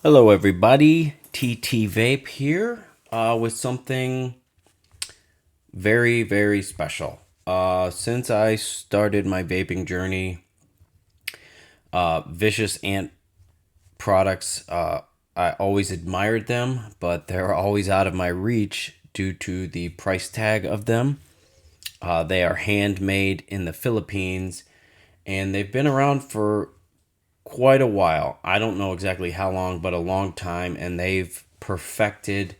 Hello, everybody. TT Vape here with something very, very special. Since I started my vaping journey, Vicious Ant products, I always admired them, but they're always out of my reach due to the price tag of them. They are handmade in the Philippines, and they've been around for quite a while. I don't know exactly how long, but a long time, and they've perfected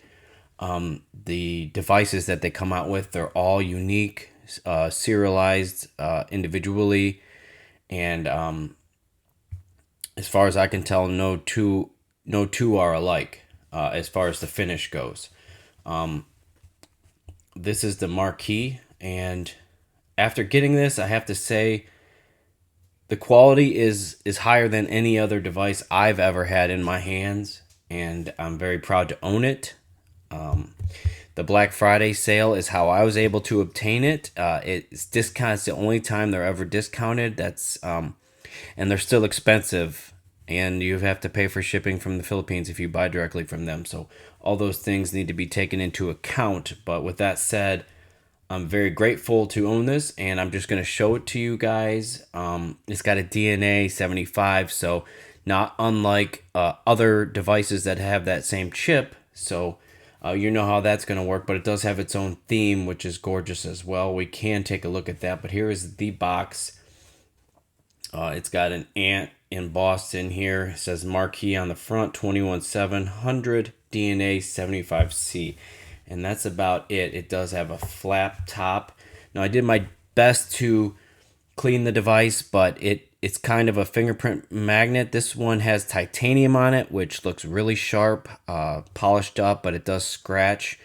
the devices that they come out with. They're all unique, serialized individually, and as far as I can tell, no two are alike as far as the finish goes. This is the Marquis, and after getting this, I have to say the quality is higher than any other device I've ever had in my hands, and I'm very proud to own it. The Black Friday sale is how I was able to obtain it. It's discounted. It's the only time they're ever discounted. And they're still expensive, and you have to pay for shipping from the Philippines if you buy directly from them. So all those things need to be taken into account. But with that said, I'm very grateful to own this, and I'm just going to show it to you guys. It's got a DNA 75, so not unlike other devices that have that same chip. So you know how that's going to work, but it does have its own theme, which is gorgeous as well. We can take a look at that, but here is the box. It's got an ant embossed in here. It says Marquis on the front, 21700 DNA 75C. And that's about it. It does have a flap top. Now, I did my best to clean the device, but it's kind of a fingerprint magnet. This one has titanium on it, which looks really sharp, polished up, but it does scratch.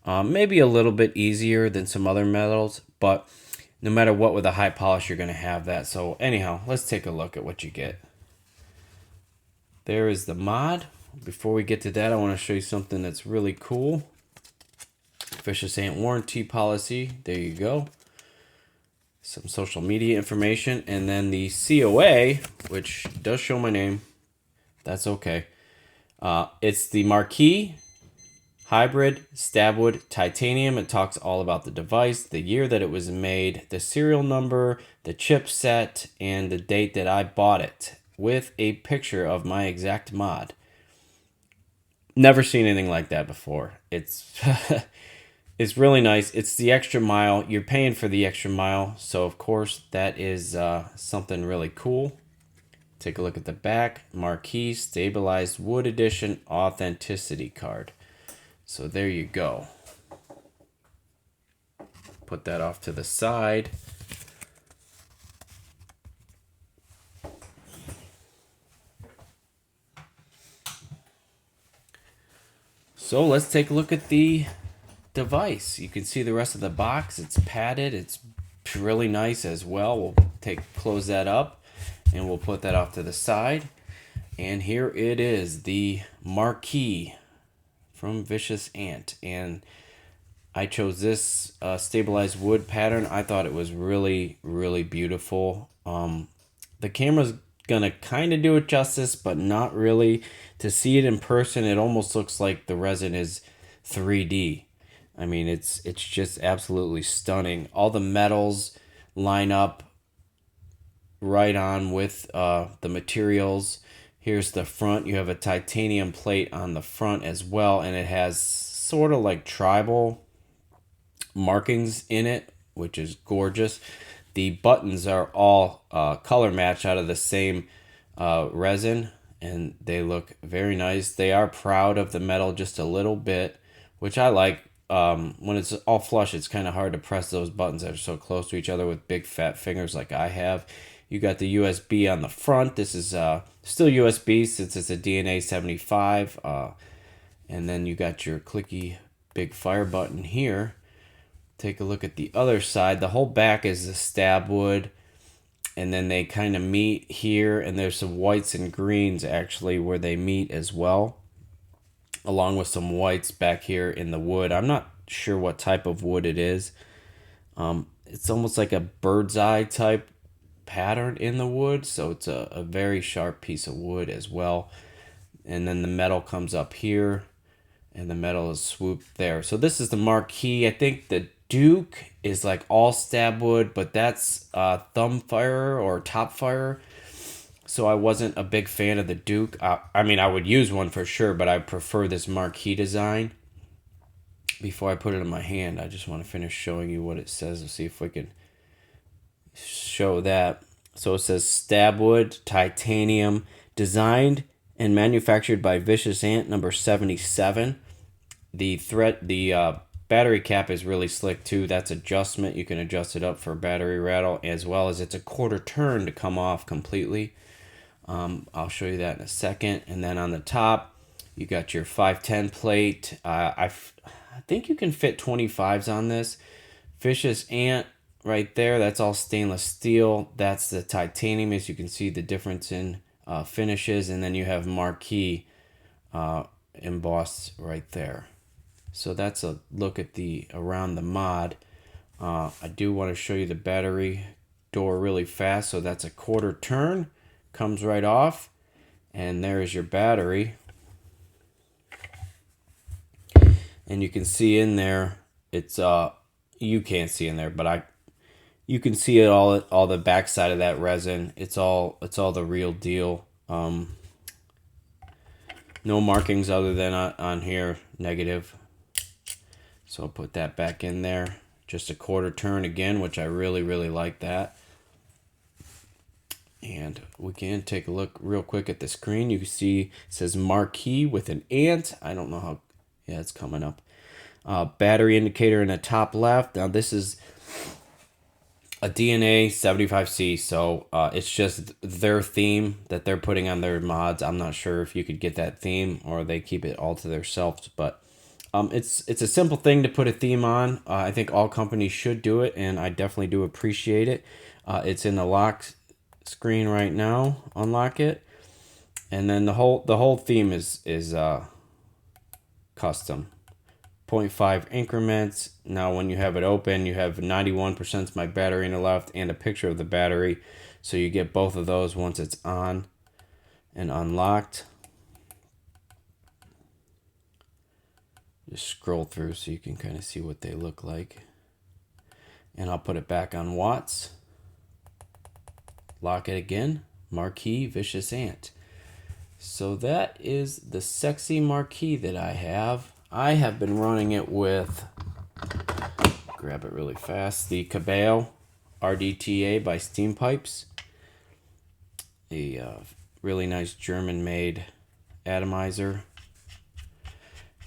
Maybe a little bit easier than some other metals, but no matter what, with a high polish, you're going to have that. So anyhow, let's take a look at what you get. There is the mod. Before we get to that, I want to show you something that's really cool. Vicious Ant warranty policy. There you go. Some social media information, and then the COA, which does show my name. That's okay. It's the Marquis Hybrid Stabwood Titanium. It talks all about the device, the year that it was made, the serial number, the chipset, and the date that I bought it, with a picture of my exact mod. Never seen anything like that before. It's it's really nice. It's the extra mile. You're paying for the extra mile, so of course that is something really cool. Take a look at the back. Marquis Stabilized Wood Edition Authenticity Card. So there you go. Put that off to the side. So let's take a look at the device. You can see the rest of the box. It's padded. It's really nice as well. We'll close that up, and we'll put that off to the side. And here it is, the Marquis from Vicious Ant. And I chose this stabilized wood pattern. I thought it was really, really beautiful. The camera's gonna kind of do it justice, but not really. To see it in person, it almost looks like the resin is 3D. I mean, it's just absolutely stunning. All the metals line up right on with the materials. Here's the front. You have a titanium plate on the front as well, and it has sort of like tribal markings in it, which is gorgeous. The buttons are all color matched out of the same resin, and they look very nice. They are proud of the metal just a little bit, which I like. When it's all flush, it's kind of hard to press those buttons that are so close to each other with big fat fingers like I have. You got the USB on the front. This is still USB since it's a DNA 75. And then you got your clicky big fire button here. Take a look at the other side. The whole back is the stab wood. And then they kind of meet here. And there's some whites and greens actually where they meet as well, along with some whites back here in the wood. I'm not sure what type of wood it is. It's almost like a bird's eye type pattern in the wood, so it's a very sharp piece of wood as well. and then the metal comes up here, and the metal is swooped there. So this is the Marquis. I think the Duke is like all stabwood, but that's thumb fire or top fire. So I wasn't a big fan of the Duke. I mean, I would use one for sure, but I prefer this Marquis design. Before I put it in my hand, I just want to finish showing you what it says. Let's see if we can show that. So it says Stabwood Titanium, designed and manufactured by Vicious Ant number 77. The battery cap is really slick too. That's adjustment. You can adjust it up for battery rattle, as well as it's a quarter turn to come off completely. I'll show you that in a second. And then on the top, you got your 510 plate. I think you can fit 25s on this. Vicious Ant right there, that's all stainless steel. That's the titanium, as you can see the difference in finishes. And then you have Marquis embossed right there. So that's a look at the around the mod. I do want to show you the battery door really fast. So that's a quarter turn, comes right off, and there's your battery. And you can see in there, it's you can't see in there, but you can see it all the backside of that resin. It's all the real deal. No markings other than on here, negative. So I'll put that back in there. Just a quarter turn again, which I really, really like that. And we can take a look real quick at the screen. You can see it says Marquis with an ant. I don't know how, yeah, it's coming up. Battery indicator in the top left. Now this is a DNA 75C, so it's just their theme that they're putting on their mods. I'm not sure if you could get that theme or they keep it all to themselves, but it's a simple thing to put a theme on. I think all companies should do it, and I definitely do appreciate it. It's in the lock screen right now. Unlock it, and then the whole theme is custom. 0.5 increments. Now when you have it open, you have 91% of my battery in the left and a picture of the battery, so you get both of those once it's on and unlocked. Just scroll through so you can kind of see what they look like. And I'll put it back on watts. Lock it again. Marquis Vicious Ant. So that is the sexy Marquis that I have. I have been running it with, grab it really fast, the Cabal RDTA by Steam Pipes. A really nice German-made atomizer.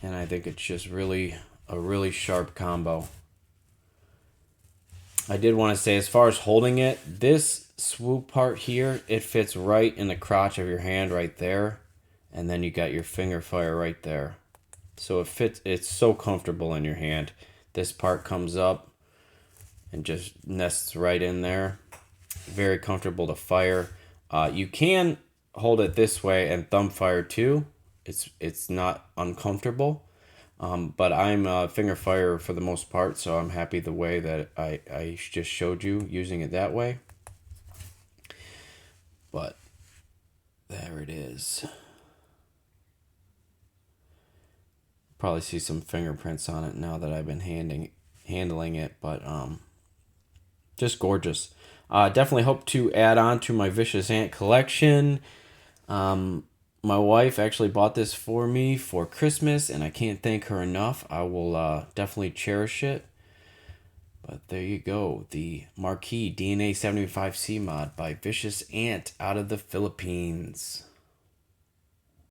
And I think it's just really a really sharp combo. I did want to say, as far as holding it, this swoop part here, it fits right in the crotch of your hand right there. And then you got your finger fire right there. So it fits, it's so comfortable in your hand. This part comes up and just nests right in there. Very comfortable to fire. You can hold it this way and thumb fire too. It's not uncomfortable. But I'm a finger fire for the most part, so I'm happy the way that I just showed you using it that way. But there it is. Probably see some fingerprints on it now that I've been handling it, but just gorgeous. Definitely hope to add on to my Vicious Ant collection. My wife actually bought this for me for Christmas, and I can't thank her enough. I will definitely cherish it. But there you go, the Marquis DNA 75C mod by Vicious Ant out of the Philippines.